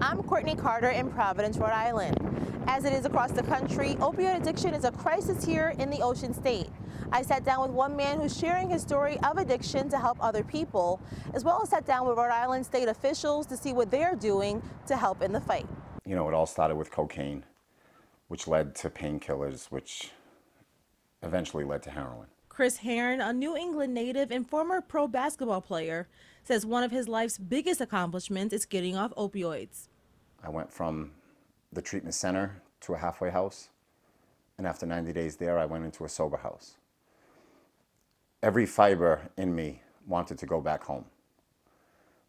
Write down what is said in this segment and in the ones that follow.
I'm Courtney Carter in Providence, Rhode Island. As it is across the country, opioid addiction is a crisis here in the Ocean State. I sat down with one man who's sharing his story of addiction to help other people, as well as sat down with Rhode Island state officials to see what they're doing to help in the fight. You know, it all started with cocaine, which led to painkillers, which eventually led to heroin. Chris Heron, a New England native and former pro basketball player, says one of his life's biggest accomplishments is getting off opioids. I went from the treatment center to a halfway house, and after 90 days there, I went into a sober house. Every fiber in me wanted to go back home,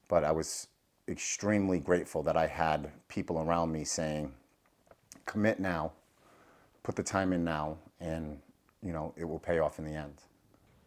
but I was extremely grateful that I had people around me saying, commit now, put the time in now, and you know, it will pay off in the end.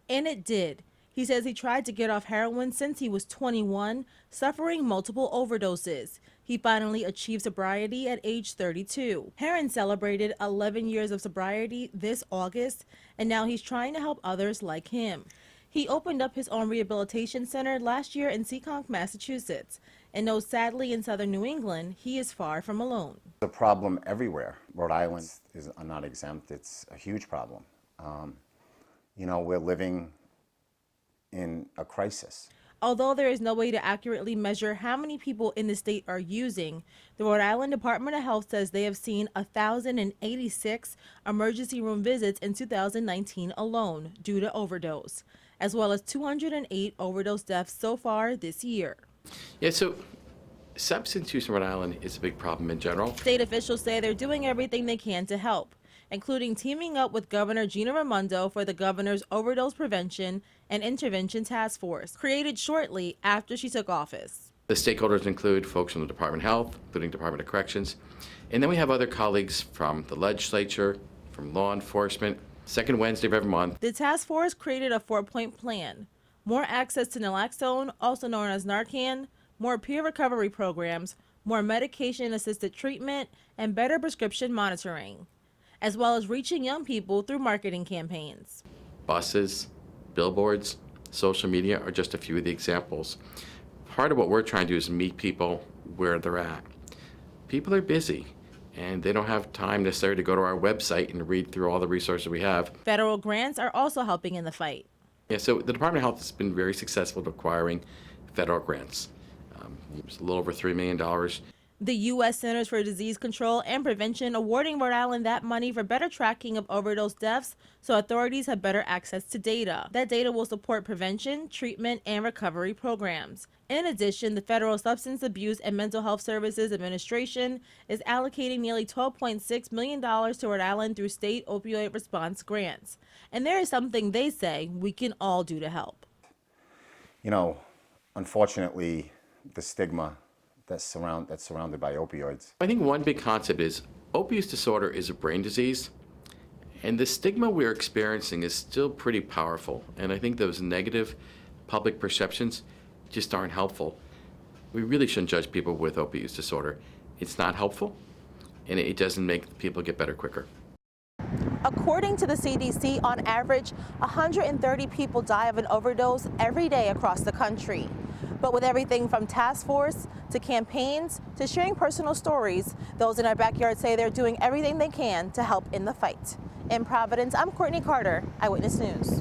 And it did. He says he tried to get off heroin since he was 21, suffering multiple overdoses. He finally achieved sobriety at age 32. Heron celebrated 11 years of sobriety this August, and now he's trying to help others like him. He opened up his own rehabilitation center last year in Seekonk, Massachusetts, and knows sadly in southern New England, he is far from alone. The problem everywhere. Rhode Island is not exempt. It's a huge problem. You know, we're living in a crisis. Although there is no way to accurately measure how many people in the state are using, the Rhode Island Department of Health says they have seen 1,086 emergency room visits in 2019 alone due to overdose, as well as 208 overdose deaths so far this year. Yeah, so substance use in Rhode Island is a big problem in general. State officials say they're doing everything they can to help, including teaming up with Governor Gina Raimondo for the governor's Overdose Prevention and Intervention Task Force, created shortly after she took office. The stakeholders include folks from the Department of Health, including Department of Corrections, and then we have other colleagues from the legislature, from law enforcement, second Wednesday of every month. The task force created a 4-point plan: more access to naloxone, also known as Narcan, more peer recovery programs, more medication-assisted treatment, and better prescription monitoring, as well as reaching young people through marketing campaigns. Buses, billboards, social media are just a few of the examples. Part of what we're trying to do is meet people where they're at. People are busy, and they don't have time necessarily to go to our website and read through all the resources we have. Federal grants are also helping in the fight. Yeah, so the Department of Health has been very successful at acquiring federal grants. It's a little over $3 million. The U.S. Centers for Disease Control and Prevention awarding Rhode Island that money for better tracking of overdose deaths so authorities have better access to data. That data will support prevention, treatment, and recovery programs. In addition, the Federal Substance Abuse and Mental Health Services Administration is allocating nearly $12.6 million to Rhode Island through state opioid response grants. And there is something they say we can all do to help. You know, unfortunately, the stigma that's surrounded by opioids. I think one big concept is opioid disorder is a brain disease, and the stigma we're experiencing is still pretty powerful, and I think those negative public perceptions just aren't helpful. We really shouldn't judge people with opioid disorder. It's not helpful, and it doesn't make people get better quicker. According to the CDC, on average, 130 people die of an overdose every day across the country. But with everything from task force to campaigns to sharing personal stories, those in our backyard say they're doing everything they can to help in the fight. In Providence, I'm Courtney Carter, Eyewitness News.